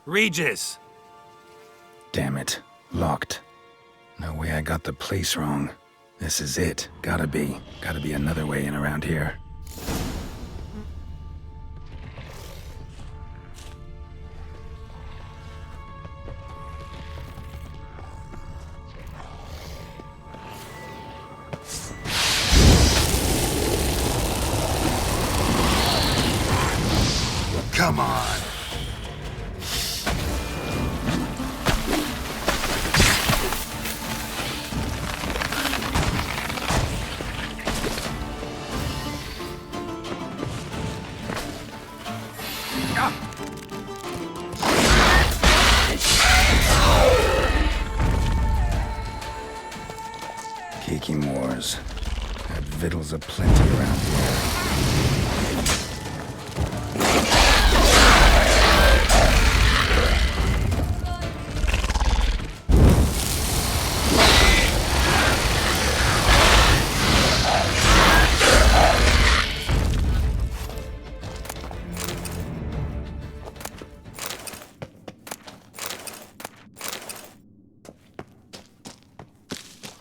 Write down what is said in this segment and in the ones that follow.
Regis! Damn it. Locked. No way I got the place wrong. This is it. Gotta be. Gotta be another way in around here. Come on! Kiki Moors. Had victuals aplenty around here.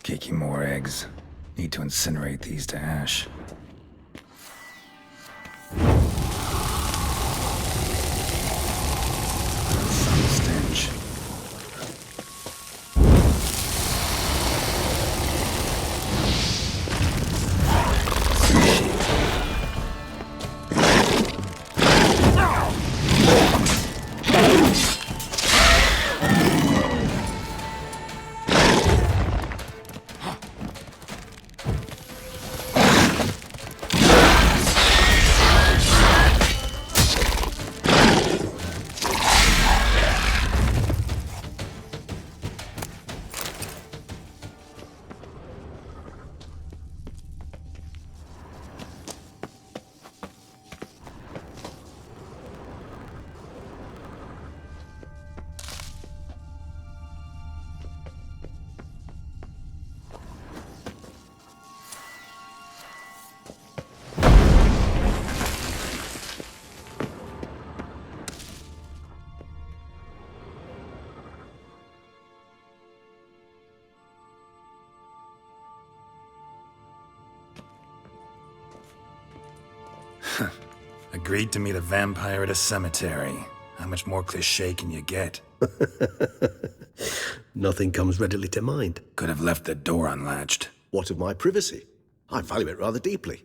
Kiki Moor eggs. Need to incinerate these to ash. Some stench. Agreed to meet a vampire at a cemetery. How much more cliché can you get? Nothing comes readily to mind. Could have left the door unlatched. What of my privacy? I value it rather deeply.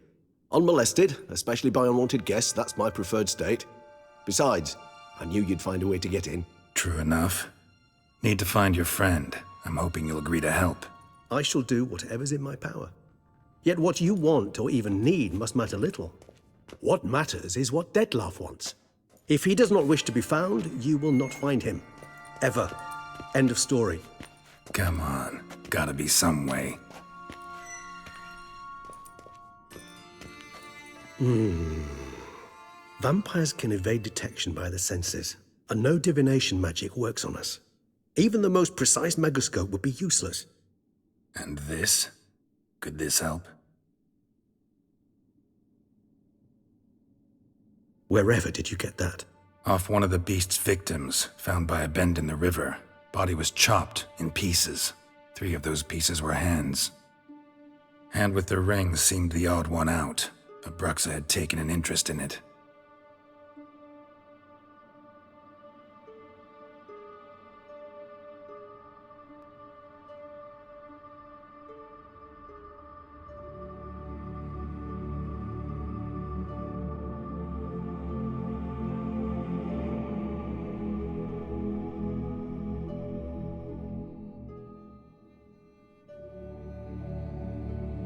Unmolested, especially by unwanted guests, that's my preferred state. Besides, I knew you'd find a way to get in. True enough. Need to find your friend. I'm hoping you'll agree to help. I shall do whatever's in my power. Yet what you want or even need must matter little. What matters is what Dettlaff wants. If he does not wish to be found, you will not find him. Ever. End of story. Come on. Gotta be some way. Vampires can evade detection by the senses, and no divination magic works on us. Even the most precise megascope would be useless. And this? Could this help? Wherever did you get that? Off one of the beast's victims, found by a bend in the river. Body was chopped in pieces. 3 of those pieces were hands. Hand with the ring seemed the odd one out. Abruxa had taken an interest in it.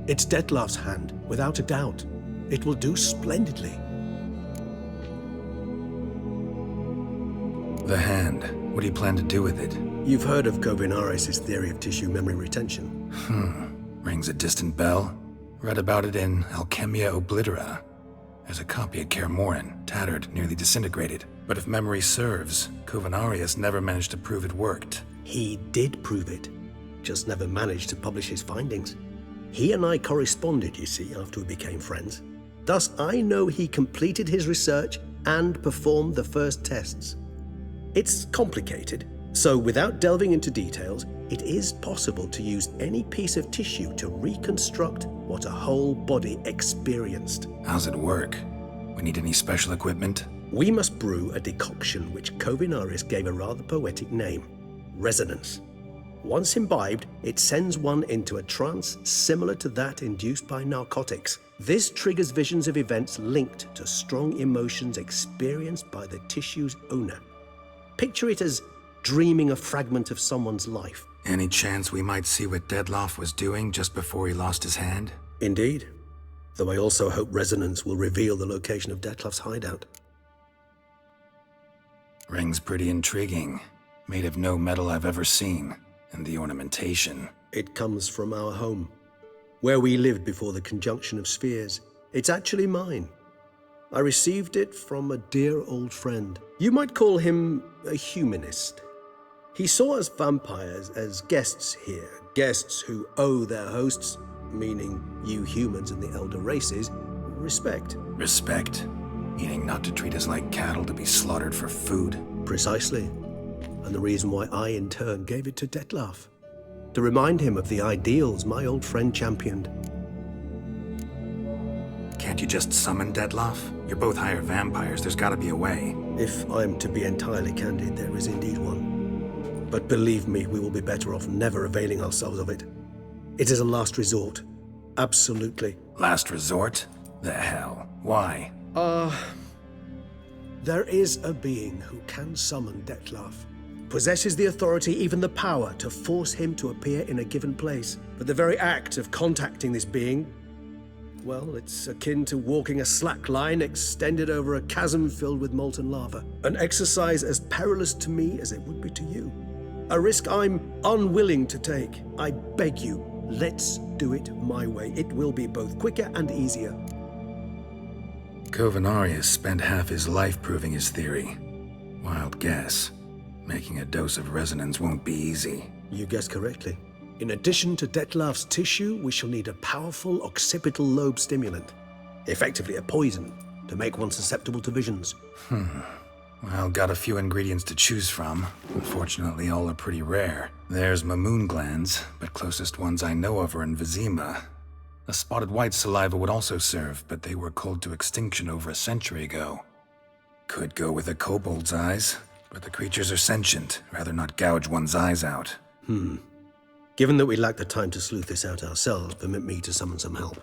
It's Dettlaff's hand, without a doubt. It will do splendidly. The hand. What do you plan to do with it? You've heard of Kovinares' theory of tissue memory retention. Rings a distant bell. Read about it in Alchemia Oblitera. There's a copy at Kaer Morhen, tattered, nearly disintegrated. But if memory serves, Kovinares never managed to prove it worked. He did prove it, just never managed to publish his findings. He and I corresponded, you see, after we became friends. Thus, I know he completed his research and performed the first tests. It's complicated, so without delving into details, it is possible to use any piece of tissue to reconstruct what a whole body experienced. How's it work? We need any special equipment? We must brew a decoction which Kovinaris gave a rather poetic name, resonance. Once imbibed, it sends one into a trance similar to that induced by narcotics. This triggers visions of events linked to strong emotions experienced by the tissue's owner. Picture it as dreaming a fragment of someone's life. Any chance we might see what Dettlaff was doing just before he lost his hand? Indeed. Though I also hope resonance will reveal the location of Dettlaff's hideout. Ring's pretty intriguing. Made of no metal I've ever seen. And the ornamentation. It comes from our home, where we lived before the conjunction of spheres. It's actually mine. I received it from a dear old friend. You might call him a humanist. He saw us vampires as guests here, guests who owe their hosts, meaning you humans and the elder races, respect. Respect? Meaning not to treat us like cattle to be slaughtered for food? Precisely. And the reason why I, in turn, gave it to Dettlaff. To remind him of the ideals my old friend championed. Can't you just summon Dettlaff? You're both higher vampires, there's gotta be a way. If I'm to be entirely candid, there is indeed one. But believe me, we will be better off never availing ourselves of it. It is a last resort. Absolutely. Last resort? The hell? Why? There is a being who can summon Dettlaff. Possesses the authority, even the power, to force him to appear in a given place. But the very act of contacting this being, well, it's akin to walking a slack line extended over a chasm filled with molten lava. An exercise as perilous to me as it would be to you. A risk I'm unwilling to take. I beg you, let's do it my way. It will be both quicker and easier. Kovinaris spent half his life proving his theory. Wild guess. Making a dose of resonance won't be easy. You guessed correctly. In addition to Dettlaff's tissue, we shall need a powerful occipital lobe stimulant. Effectively a poison, to make one susceptible to visions. Well, got a few ingredients to choose from. Unfortunately, all are pretty rare. There's Mamoon glands, but closest ones I know of are in Vizima. A spotted white saliva would also serve, but they were cold to extinction over a century ago. Could go with a kobold's eyes. But the creatures are sentient. Rather not gouge one's eyes out. Given that we lack the time to sleuth this out ourselves, permit me to summon some help.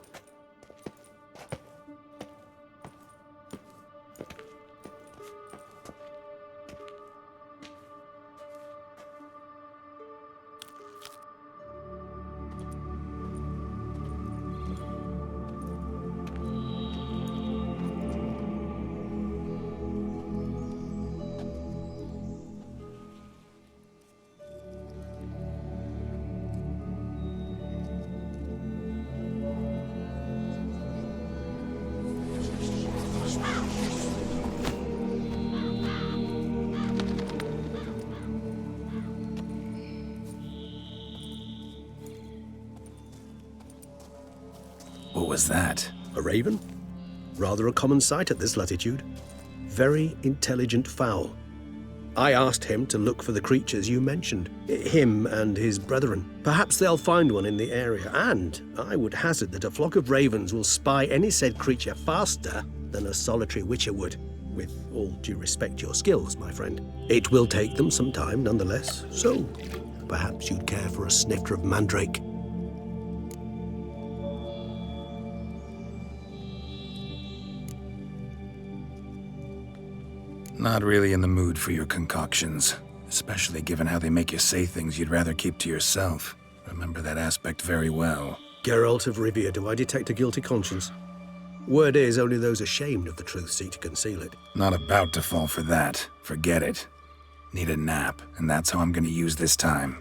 What was that? A raven? Rather a common sight at this latitude. Very intelligent fowl. I asked him to look for the creatures you mentioned, him and his brethren. Perhaps they'll find one in the area, and I would hazard that a flock of ravens will spy any said creature faster than a solitary witcher would. With all due respect to your skills, my friend. It will take them some time, nonetheless, so perhaps you'd care for a snifter of mandrake. Not really in the mood for your concoctions, especially given how they make you say things you'd rather keep to yourself. Remember that aspect very well. Geralt of Rivia, do I detect a guilty conscience? Word is, only those ashamed of the truth seek to conceal it. Not about to fall for that. Forget it. Need a nap, and that's how I'm gonna use this time.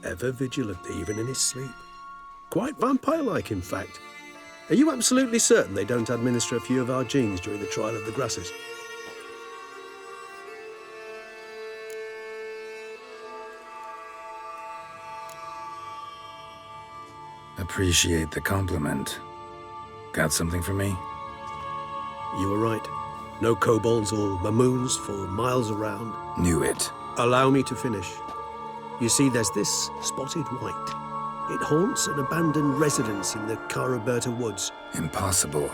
Ever vigilant, even in his sleep. Quite vampire-like, in fact. Are you absolutely certain they don't administer a few of our genes during the trial of the grasses? Appreciate the compliment. Got something for me? You were right. No kobolds or mamoons for miles around. Knew it. Allow me to finish. You see, there's this spotted white. It haunts an abandoned residence in the Caraberta woods. Impossible.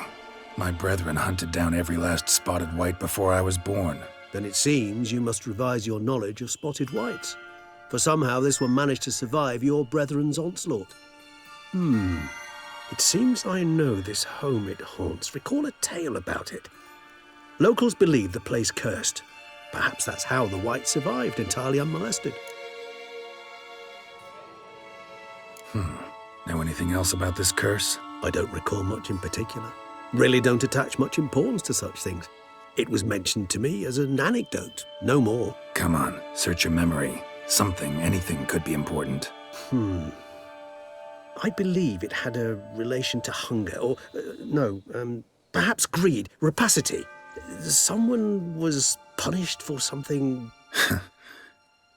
My brethren hunted down every last spotted white before I was born. Then it seems you must revise your knowledge of spotted whites. For somehow this one managed to survive your brethren's onslaught. It seems I know this home it haunts. Recall a tale about it. Locals believe the place cursed. Perhaps that's how the whites survived entirely unmolested. Know anything else about this curse? I don't recall much in particular. Really don't attach much importance to such things. It was mentioned to me as an anecdote, no more. Come on, search your memory. Something, anything could be important. I believe it had a relation to hunger, or, perhaps greed, rapacity. Someone was punished for something.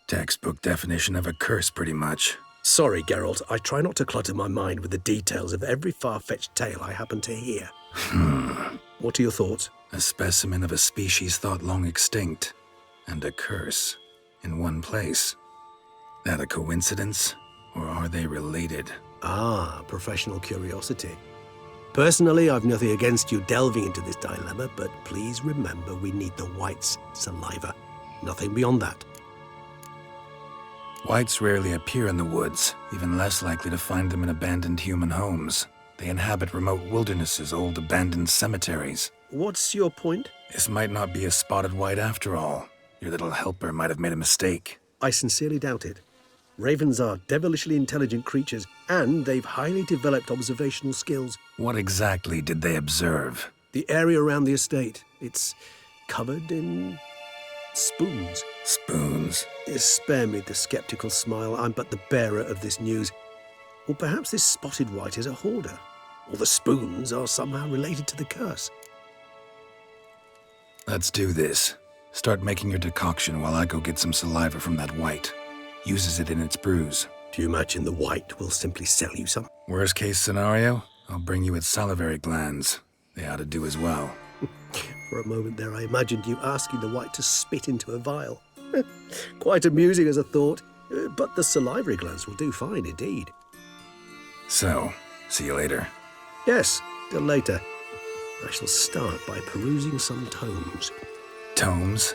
Textbook definition of a curse, pretty much. Sorry, Geralt, I try not to clutter my mind with the details of every far-fetched tale I happen to hear. What are your thoughts? A specimen of a species thought long extinct, and a curse in one place. That a coincidence, or are they related? Ah, professional curiosity. Personally, I've nothing against you delving into this dilemma, but please remember we need the whites' saliva. Nothing beyond that. Whites rarely appear in the woods, even less likely to find them in abandoned human homes. They inhabit remote wildernesses, old abandoned cemeteries. What's your point? This might not be a spotted white after all. Your little helper might have made a mistake. I sincerely doubt it. Ravens are devilishly intelligent creatures, and they've highly developed observational skills. What exactly did they observe? The area around the estate, it's covered in spoons. Spoons? Spare me the skeptical smile. I'm but the bearer of this news. Or perhaps this spotted white is a hoarder. Or the spoons are somehow related to the curse. Let's do this. Start making your decoction while I go get some saliva from that white. Uses it in its brews. Do you imagine the white will simply sell you some? Worst case scenario, I'll bring you its salivary glands. They ought to do as well. For a moment there, I imagined you asking the white to spit into a vial. Quite amusing as a thought, but the salivary glands will do fine indeed. So, see you later. Yes, till later. I shall start by perusing some tomes. Tomes?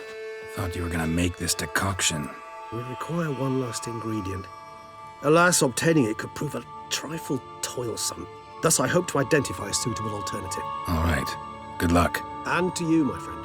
Thought you were gonna make this decoction. We require one last ingredient. Alas, obtaining it could prove a trifle toilsome. Thus, I hope to identify a suitable alternative. All right. Good luck. And to you, my friend.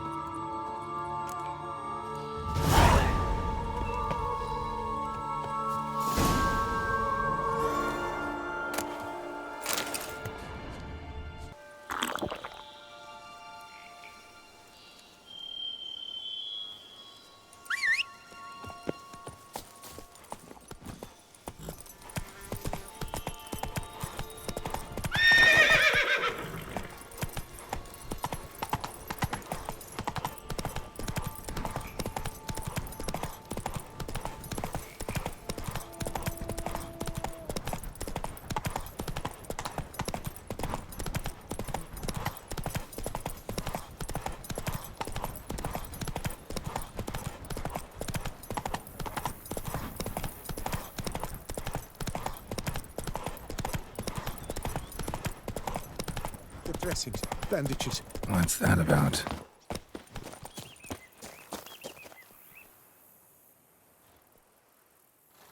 Dressings, bandages. What's that about?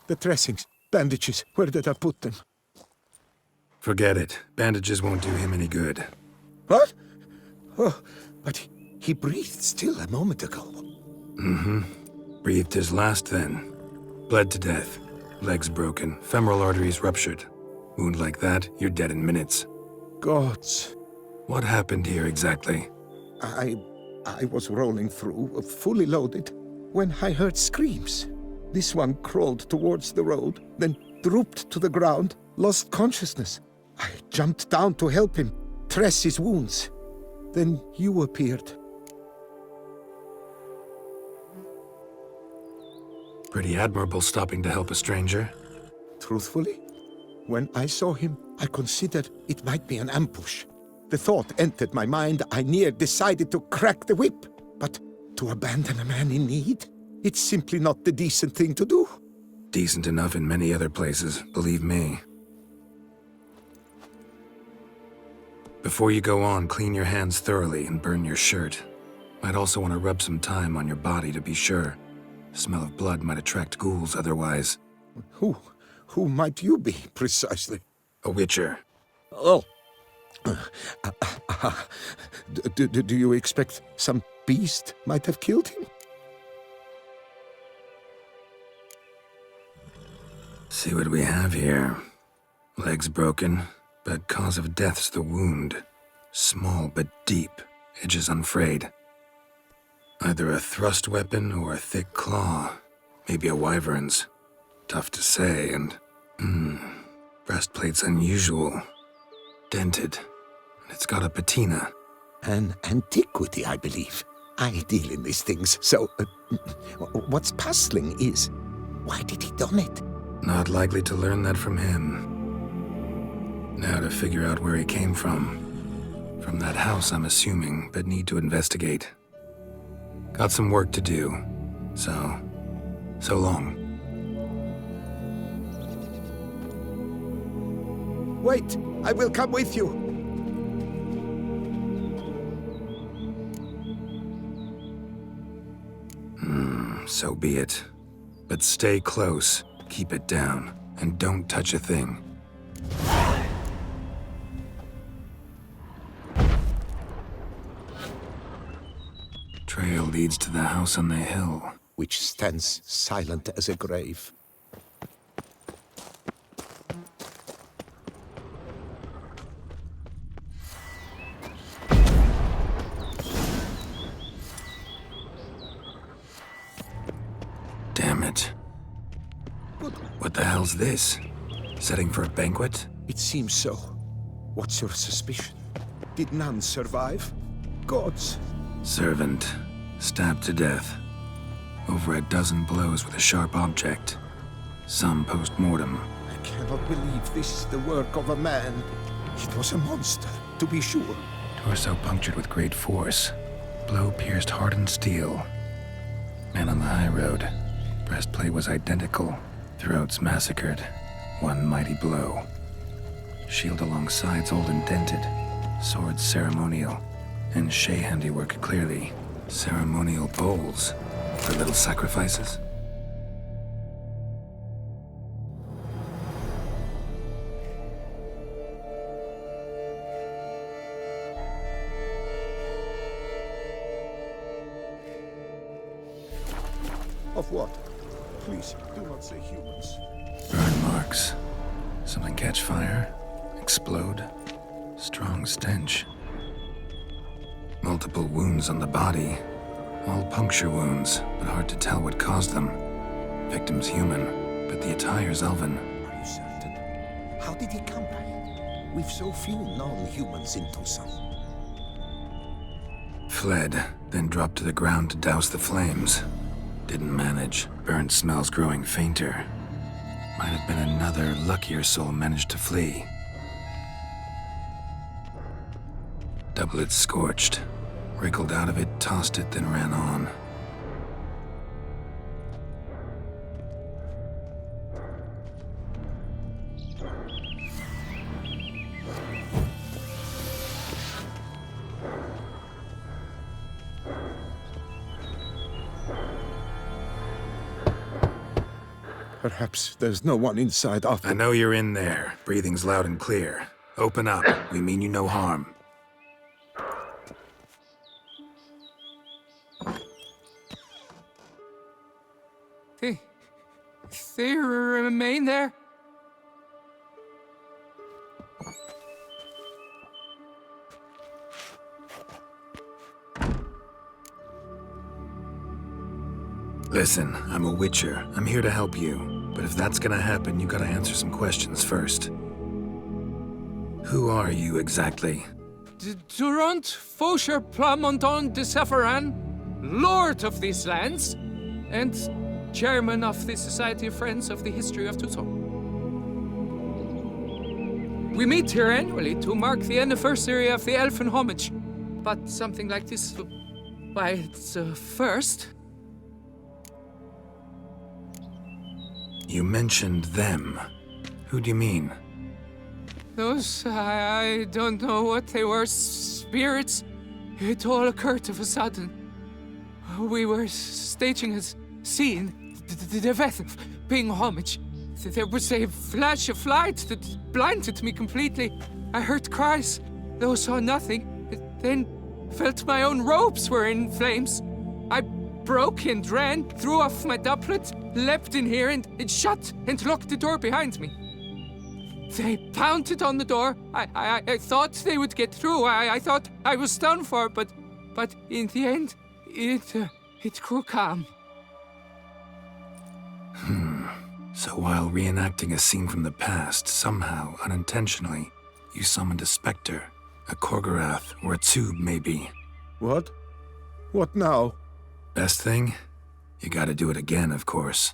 The dressings, bandages. Where did I put them? Forget it. Bandages won't do him any good. What? Oh, but he breathed still a moment ago. Breathed his last then. Bled to death. Legs broken. Femoral arteries ruptured. Wound like that, you're dead in minutes. Gods. What happened here exactly? I was rolling through, fully loaded, when I heard screams. This one crawled towards the road, then drooped to the ground, lost consciousness. I jumped down to help him, dress his wounds. Then you appeared. Pretty admirable stopping to help a stranger. Truthfully, When I saw him, I considered it might be an ambush. The thought entered my mind, I near decided to crack the whip. But to abandon a man in need? It's simply not the decent thing to do. Decent enough in many other places, believe me. Before you go on, clean your hands thoroughly and burn your shirt. Might also want to rub some time on your body to be sure. The smell of blood might attract ghouls otherwise. Who might you be, precisely? A witcher. Oh. Do you expect some beast might have killed him? See what we have here. Legs broken, but cause of death's the wound. Small but deep, edges unfrayed. Either a thrust weapon or a thick claw. Maybe a wyvern's. Tough to say, and... breastplate's unusual. Dented. And it's got a patina. An antiquity, I believe. I deal in these things, so... what's puzzling is... why did he don it? Not likely to learn that from him. Now to figure out where he came from. From that house, I'm assuming, but need to investigate. Got some work to do. So long. Wait, I will come with you. So be it. But stay close, keep it down, and don't touch a thing. Trail leads to the house on the hill. Which stands silent as a grave. Damn it. What the hell's this? Setting for a banquet? It seems so. What's your suspicion? Did none survive? Gods. Servant. Stabbed to death. Over a dozen blows with a sharp object. Some post-mortem. I cannot believe this is the work of a man. It was a monster, to be sure. Torso punctured with great force. Blow pierced hardened steel. Man on the high road. Breastplate was identical. Throats massacred. One mighty blow. Shield along sides old and dented. Sword ceremonial. And Shay handiwork clearly. Ceremonial bowls. For little sacrifices? Of what? Please, do not say humans. Burn marks. Something catch fire. Explode. Strong stench. Multiple wounds on the body. All puncture wounds, but hard to tell what caused them. Victim's human, but the attire's elven. Are you certain? How did he come by it? We've so few non-humans in Tucson. Fled, then dropped to the ground to douse the flames. Didn't manage. Burnt smells growing fainter. Might have been another luckier soul managed to flee. Doublet scorched. Wriggled out of it, tossed it, then ran on. Perhaps there's no one inside after... I know you're in there. Breathing's loud and clear. Open up. We mean you no harm. They remain there? Listen, I'm a witcher. I'm here to help you. But if that's gonna happen, you gotta answer some questions first. Who are you exactly? Durant Faucher Plamonton de Safaran, Lord of these lands, and Chairman of the Society of Friends of the History of Tucson. We meet here annually to mark the anniversary of the elfin homage. But something like this, why, it's a first. You mentioned them. Who do you mean? Those, I don't know what they were, spirits. It all occurred of a sudden. We were staging a scene, the death of paying homage. There was a flash of light that blinded me completely. I heard cries, though saw nothing. Then felt my own robes were in flames. I broke and ran, threw off my doublet, leapt in here and shut and locked the door behind me. They pounded on the door. I thought they would get through. I thought I was done for, but in the end, it grew calm. So while reenacting a scene from the past, somehow, unintentionally, you summoned a specter, a Korgorath, or a tube, maybe. What? What now? Best thing? You gotta do it again, of course.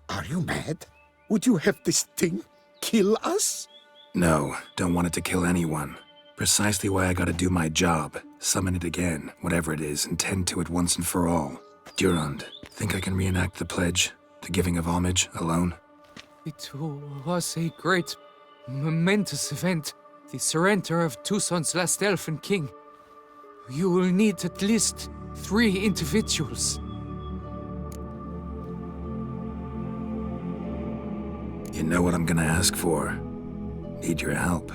Are you mad? Would you have this thing kill us? No, don't want it to kill anyone. Precisely why I gotta do my job. Summon it again, whatever it is, and tend to it once and for all. Durand, think I can reenact the pledge, the giving of homage, alone? It was a great, momentous event. The surrender of Tucson's last elfin king. You will need at least 3 individuals. You know what I'm gonna ask for. Need your help.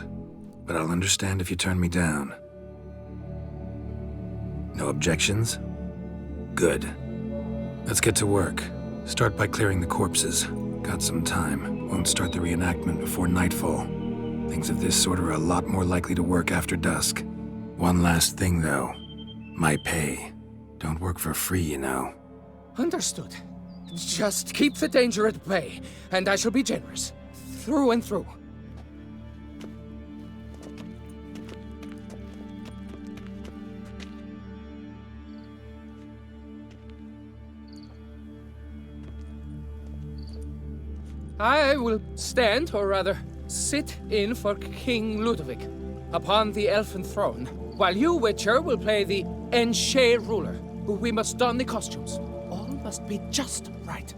But I'll understand if you turn me down. No objections? Good. Let's get to work. Start by clearing the corpses. Got some time. Won't start the reenactment before nightfall. Things of this sort are a lot more likely to work after dusk. One last thing, though. My pay. Don't work for free, you know. Understood. Just keep the danger at bay, and I shall be generous. Through and through. I will stand, or rather, sit in for King Ludovic, upon the elfin throne, while you, Witcher, will play the Enche ruler. We must don the costumes. All must be just right.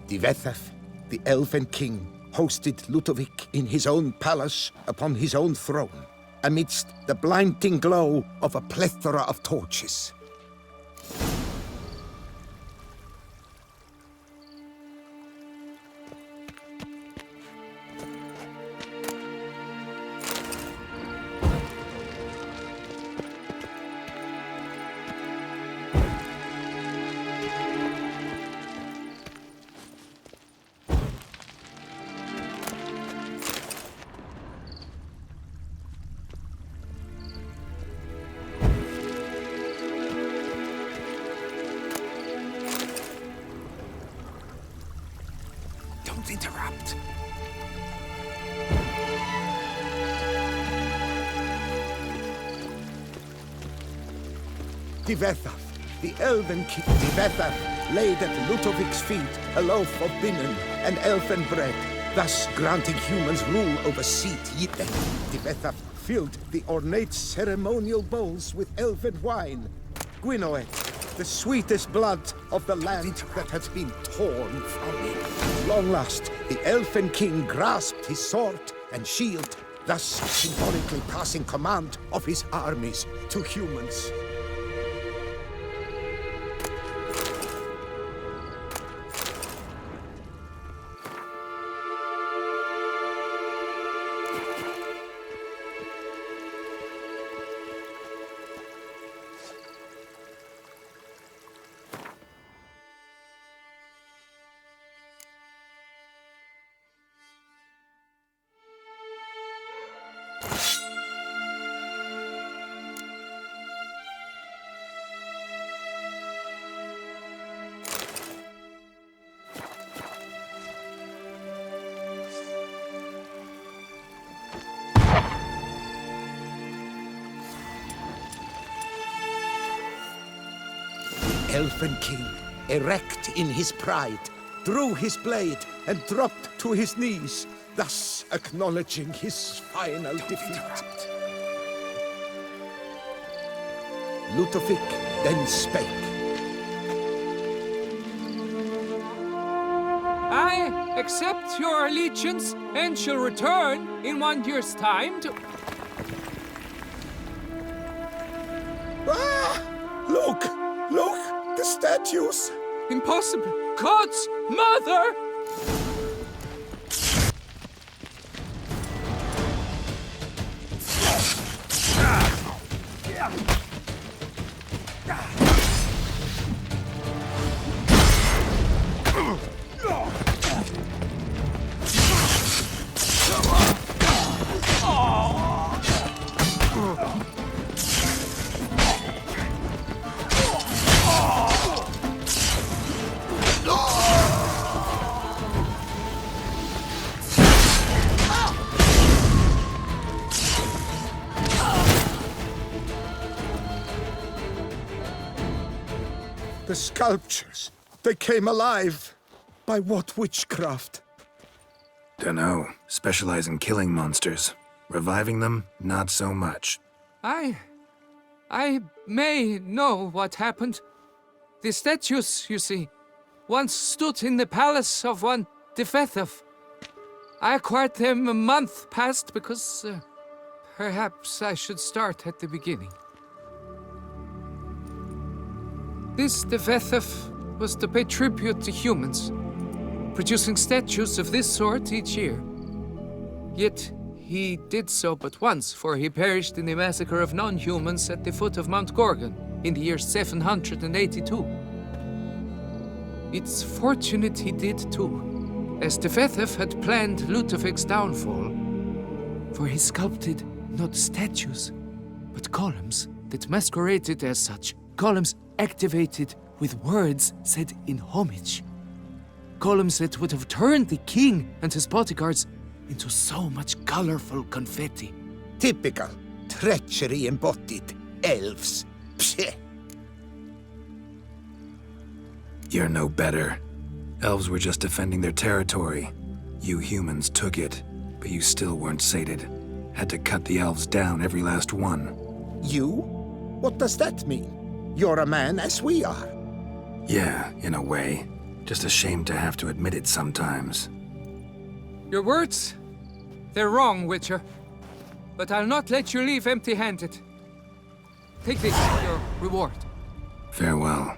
Divethaf, the elven king, hosted Ludovic in his own palace upon his own throne, amidst the blinding glow of a plethora of torches. Don't interrupt. Divethaf, the elven king, Divethaf, laid at Ludovic's feet a loaf of binnen and elfen bread, thus granting humans rule over Seat Yitten. Divethaf filled the ornate ceremonial bowls with elven wine, Gwinoet, the sweetest blood of the land that has been torn from him. At long last, the elfen king grasped his sword and shield, thus symbolically passing command of his armies to humans. Elfen king erect in his pride, drew his blade and dropped to his knees, thus acknowledging his final defeat. Ludovic then spake. I accept your allegiance and shall return in 1 year's time to... Ah! Look! Look! The statues! Impossible! God's mother! The sculptures, they came alive. By what witchcraft? Dunno. Specialize in killing monsters. Reviving them, not so much. I may know what happened. The statues, you see, once stood in the palace of one Defethov. I acquired them a month past because perhaps I should start at the beginning. This Defethov was to pay tribute to humans, producing statues of this sort each year. Yet he did so but once, for he perished in the massacre of non-humans at the foot of Mount Gorgon in the year 782. It's fortunate he did too, as Defethov had planned Ludovic's downfall, for he sculpted not statues, but columns that masqueraded as such. Columns activated with words said in homage. Columns that would have turned the king and his bodyguards into so much colorful confetti. Typical. Treachery embodied. Elves. Psheh. You're no better. Elves were just defending their territory. You humans took it, but you still weren't sated. Had to cut the elves down, every last one. You? What does that mean? You're a man as we are. Yeah, in a way. Just ashamed to have to admit it sometimes. Your words? They're wrong, Witcher. But I'll not let you leave empty-handed. Take this, your reward. Farewell.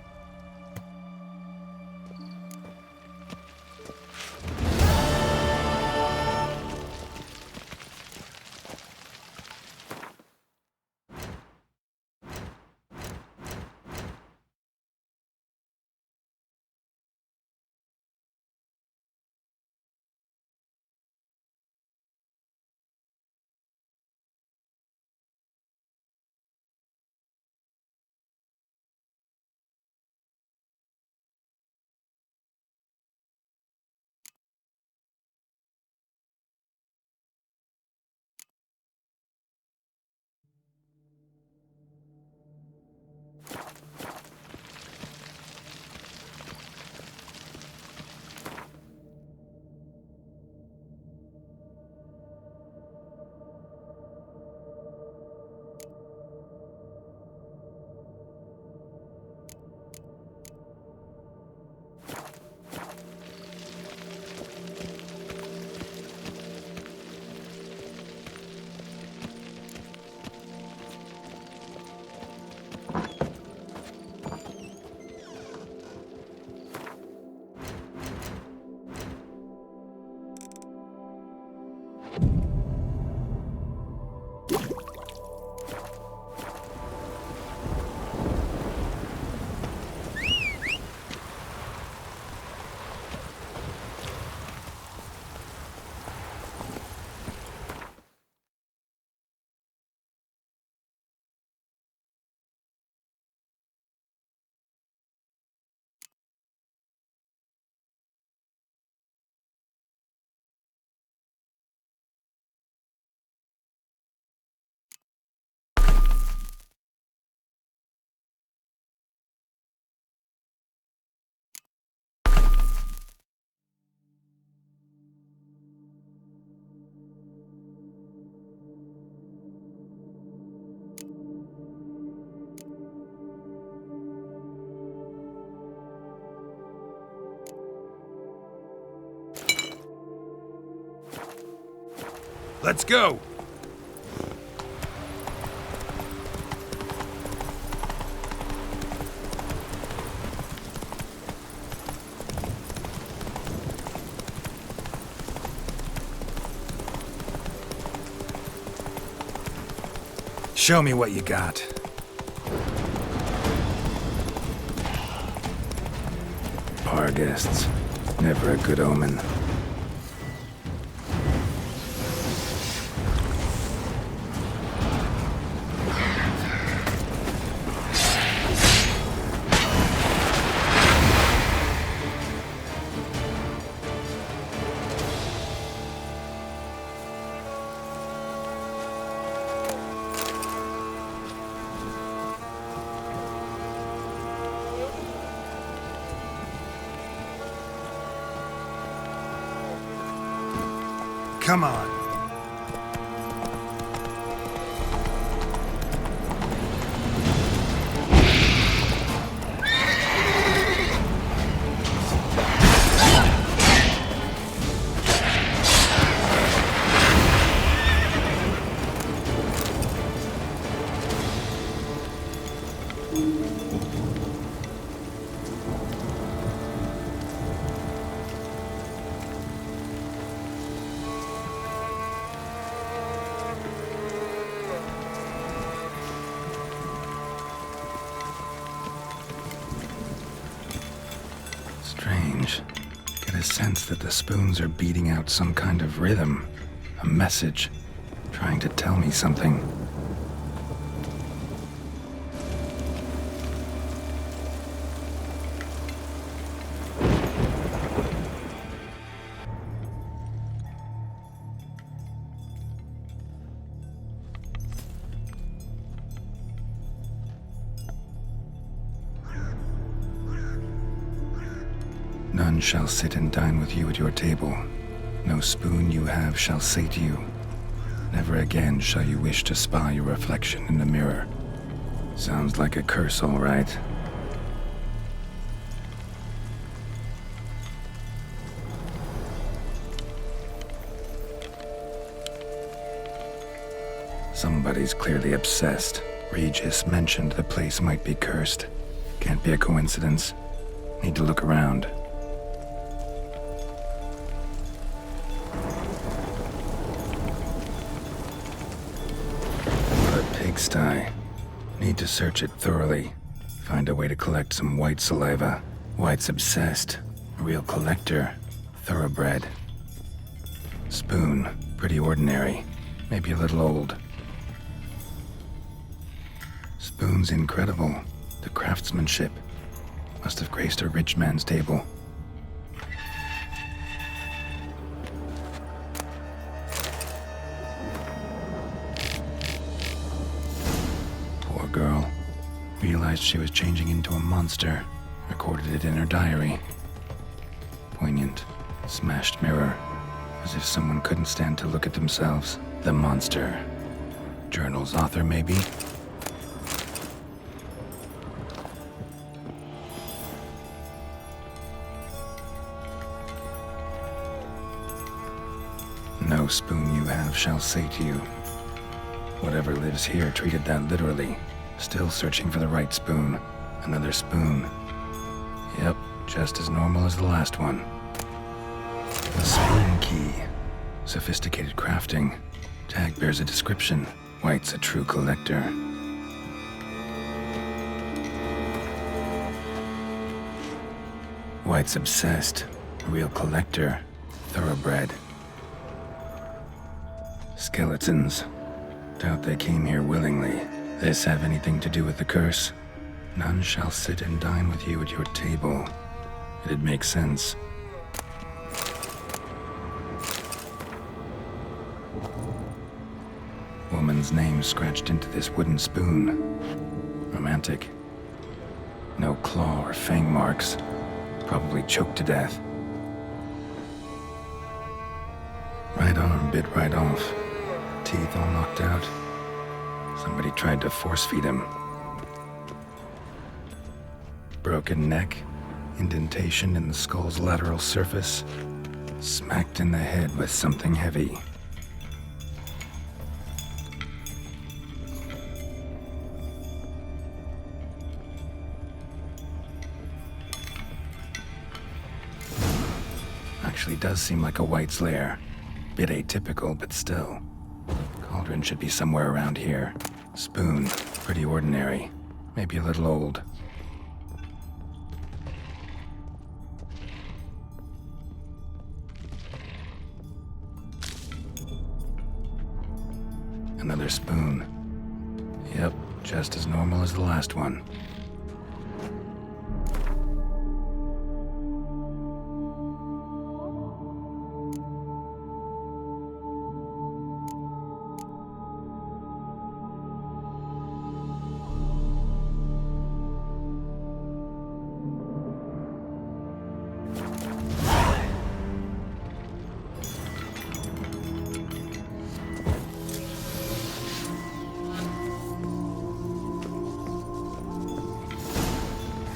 Let's go! Show me what you got. Bar guests. Never a good omen. Come on. Strange. Get a sense that the spoons are beating out some kind of rhythm, a message, trying to tell me something. None shall sit and dine with you at your table. No spoon you have shall sate you. Never again shall you wish to spy your reflection in the mirror. Sounds like a curse, all right. Somebody's clearly obsessed. Regis mentioned the place might be cursed. Can't be a coincidence. Need to look around. Pigsty. Need to search it thoroughly. Find a way to collect some white saliva. White's obsessed. A real collector. Thoroughbred. Spoon. Pretty ordinary. Maybe a little old. Spoon's incredible. The craftsmanship. Must have graced a rich man's table. Girl. Realized she was changing into a monster. Recorded it in her diary. Poignant. Smashed mirror. As if someone couldn't stand to look at themselves. The monster. Journal's author, maybe? No spoon you have shall sate you. Whatever lives here treated that literally. Still searching for the right spoon. Another spoon. Yep, just as normal as the last one. The spoon key. Sophisticated crafting. Tag bears a description. White's a true collector. White's obsessed. A real collector. Thoroughbred. Skeletons. Doubt they came here willingly. This have anything to do with the curse? None shall sit and dine with you at your table. It'd make sense. Woman's name scratched into this wooden spoon. Romantic. No claw or fang marks. Probably choked to death. Right arm bit right off. Teeth all knocked out. Somebody tried to force-feed him. Broken neck, indentation in the skull's lateral surface, smacked in the head with something heavy. actually does seem like a White's lair. Bit atypical, but still. Cauldron should be somewhere around here. Spoon, pretty ordinary. Maybe a little old. Another spoon. Yep, just as normal as the last one.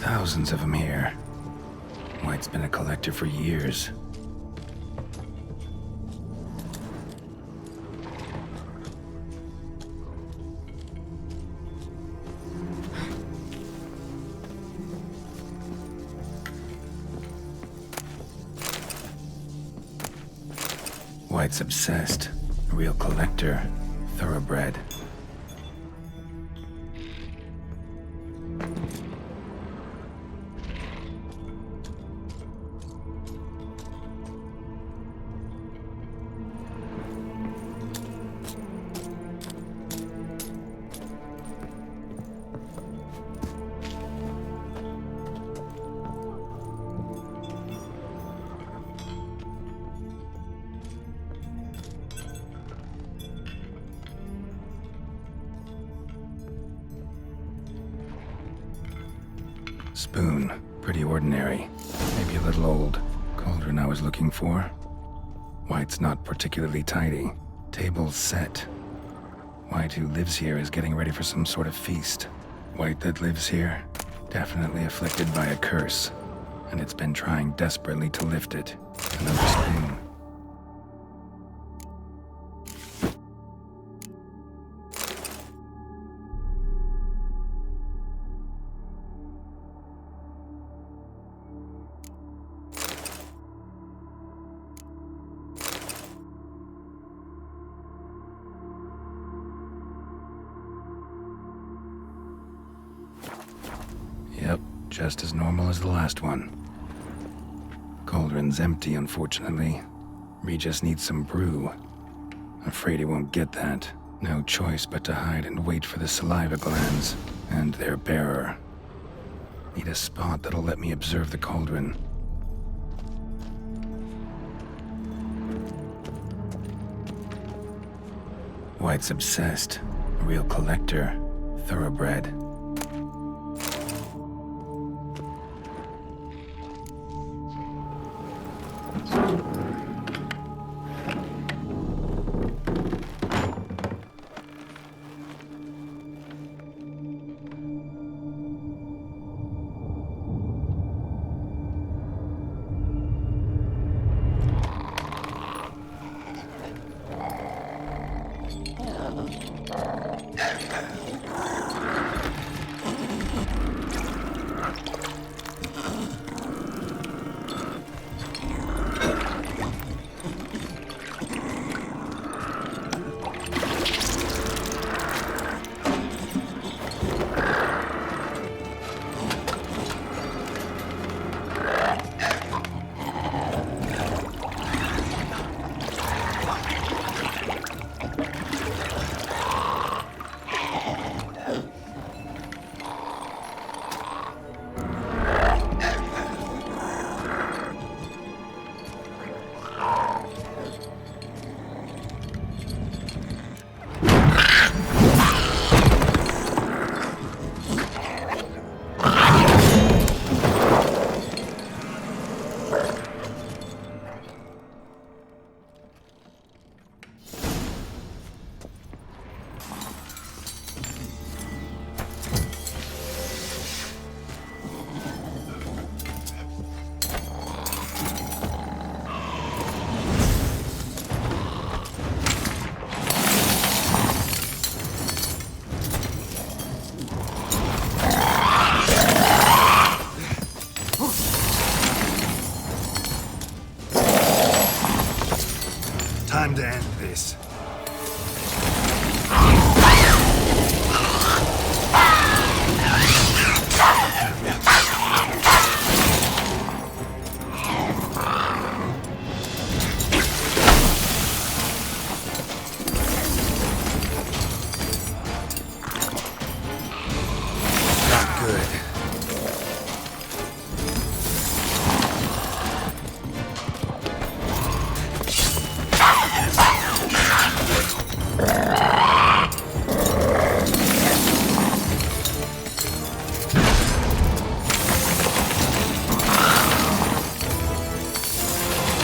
Thousands of them here. White's been a collector for years. White's obsessed. A real collector. Thoroughbred. Spoon, pretty ordinary. Maybe a little old. Cauldron I was looking for. White's not particularly tidy. Table's set. White who lives here is getting ready for some sort of feast. White that lives here, definitely afflicted by a curse. And it's been trying desperately to lift it. Another spoon. Yep, just as normal as the last one. Cauldron's empty, unfortunately. Regis needs some brew. Afraid he won't get that. No choice but to hide and wait for the saliva glands and their bearer. Need a spot that'll let me observe the cauldron. White's obsessed. A real collector. Thoroughbred. good.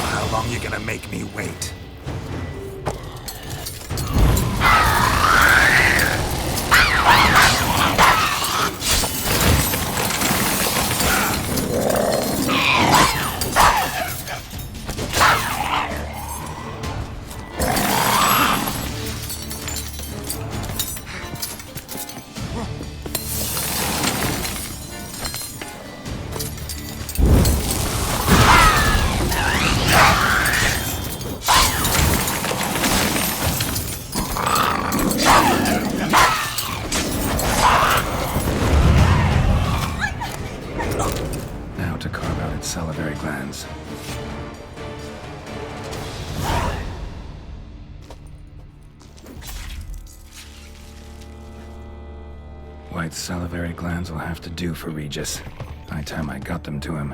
How long you gonna make me wait? Now to carve out its salivary glands. White salivary glands will have to do for Regis. By the time I got them to him.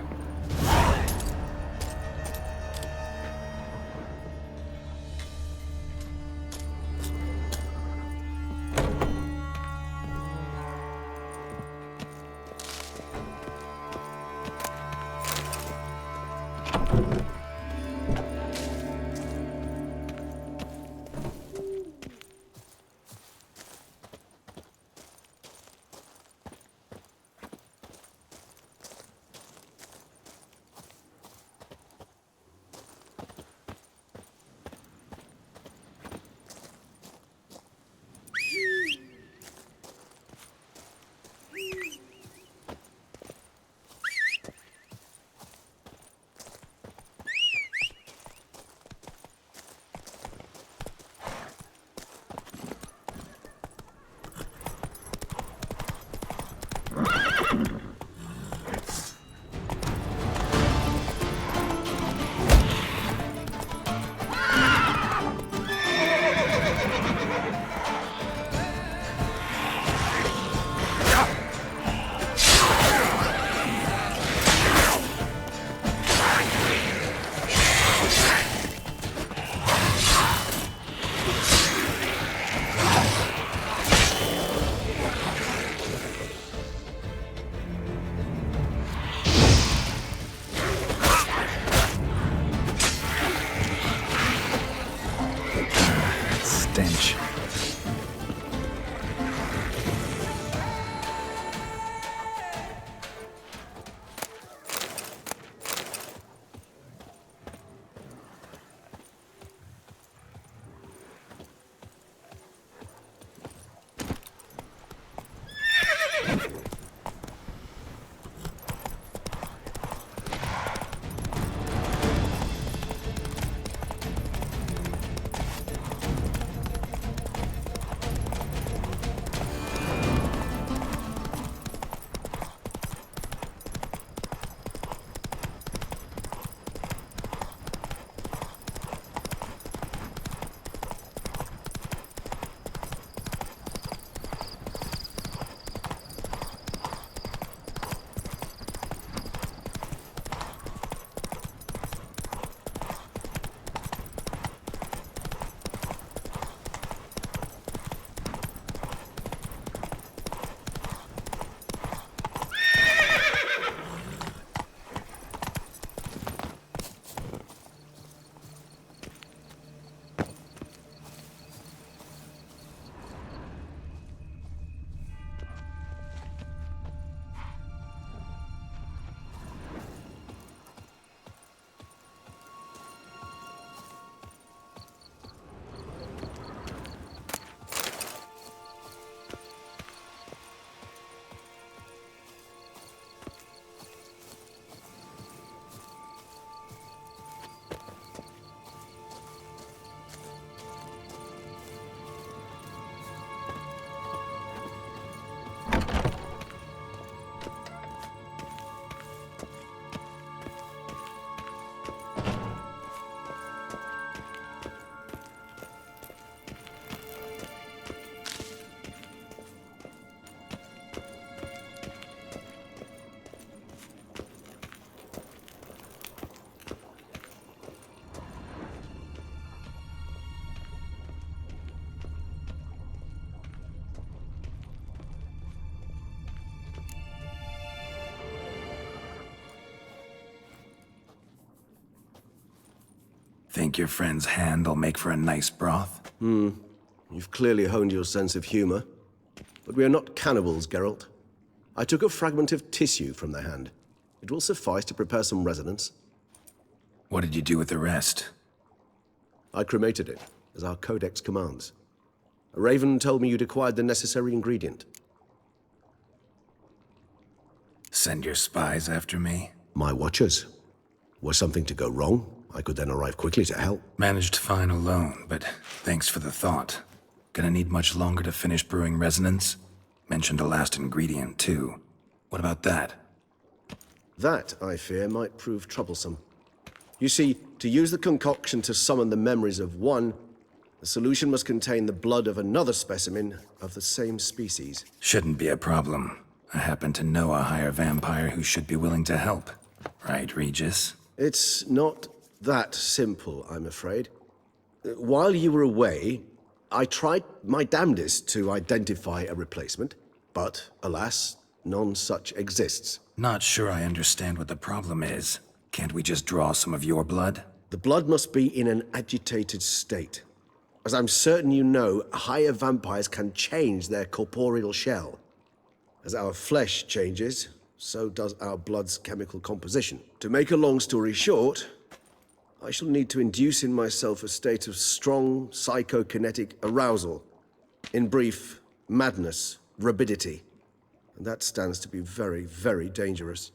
Think your friend's hand will make for a nice broth? You've clearly honed your sense of humor. But we are not cannibals, Geralt. I took a fragment of tissue from the hand. It will suffice to prepare some resonance. What did you do with the rest? I cremated it, as our codex commands. A raven told me you'd acquired the necessary ingredient. Send your spies after me? My watchers. Were something to go wrong, I could then arrive quickly to help. Managed fine alone, but thanks for the thought. Gonna need much longer to finish brewing resonance? Mentioned a last ingredient, too. What about that? That, I fear, might prove troublesome. You see, to use the concoction to summon the memories of one, the solution must contain the blood of another specimen of the same species. Shouldn't be a problem. I happen to know a higher vampire who should be willing to help. Right, Regis? It's not that simple, I'm afraid. While you were away, I tried my damnedest to identify a replacement, but alas, none such exists. Not sure I understand what the problem is. Can't we just draw some of your blood? The blood must be in an agitated state. As I'm certain you know, higher vampires can change their corporeal shell. As our flesh changes, so does our blood's chemical composition. To make a long story short, I shall need to induce in myself a state of strong psychokinetic arousal. In brief, madness, rabidity. And that stands to be very, very dangerous.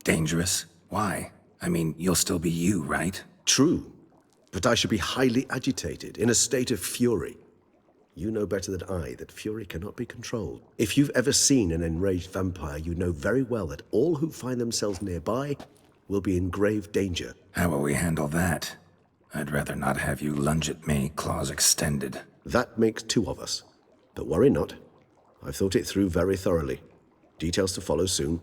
Dangerous? Why? I mean, you'll still be you, right? True, but I should be highly agitated, in a state of fury. You know better than I that fury cannot be controlled. If you've ever seen an enraged vampire, you know very well that all who find themselves nearby will be in grave danger. How will we handle that? I'd rather not have you lunge at me, claws extended. That makes two of us. But worry not. I've thought it through very thoroughly. Details to follow soon.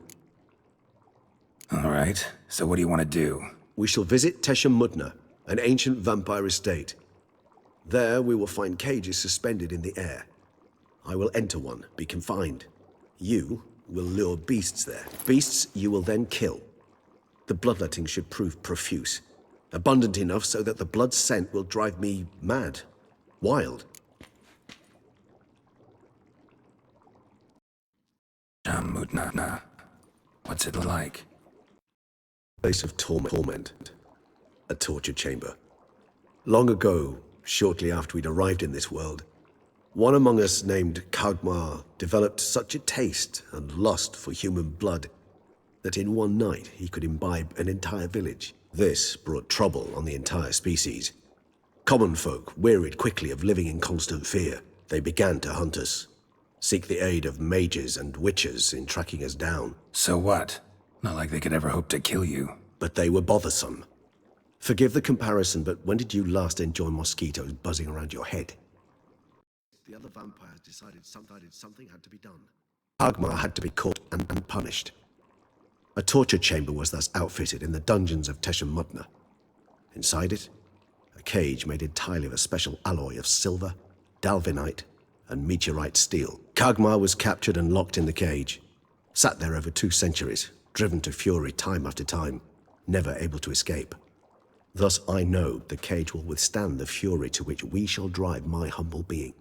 All right, so what do you want to do? We shall visit Teshem Mudna, an ancient vampire estate. There we will find cages suspended in the air. I will enter one, be confined. You will lure beasts there. Beasts you will then kill. The bloodletting should prove profuse. Abundant enough so that the blood scent will drive me mad. Wild. Mutna. What's it like? Place of torment. A torture chamber. Long ago, shortly after we'd arrived in this world, one among us named Kagmar developed such a taste and lust for human blood that in one night he could imbibe an entire village. This brought trouble on the entire species. Common folk wearied quickly of living in constant fear. They began to hunt us, seek the aid of mages and witches in tracking us down. So what? Not like they could ever hope to kill you. But they were bothersome. Forgive the comparison, but when did you last enjoy mosquitoes buzzing around your head? The other vampires decided something had to be done. Kagmar had to be caught and punished. A torture chamber was thus outfitted in the dungeons of Teshem Mudna. Inside it, a cage made entirely of a special alloy of silver, dalvinite, and meteorite steel. Kagmar was captured and locked in the cage. Sat there over 2 centuries, driven to fury time after time, never able to escape. Thus I know the cage will withstand the fury to which we shall drive my humble being.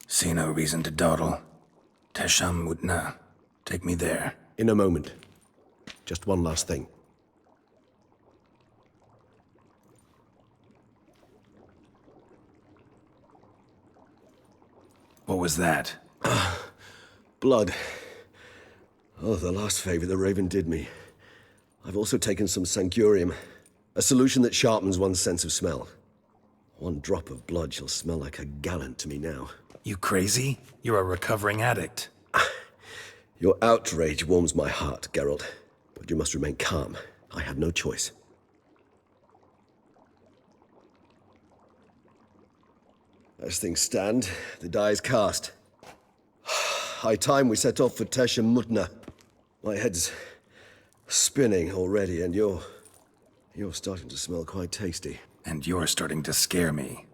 See no reason to dawdle. Teshem Mutna. Take me there. In a moment. Just one last thing. What was that? Blood. Oh, the last favor the Raven did me. I've also taken some Sancurium, a solution that sharpens one's sense of smell. One drop of blood shall smell like a gallon to me now. You crazy? You're a recovering addict. Your outrage warms my heart, Geralt. But you must remain calm. I had no choice. As things stand, the die is cast. High time we set off for Teshem Mudna. My head's spinning already, and you're starting to smell quite tasty. And you're starting to scare me.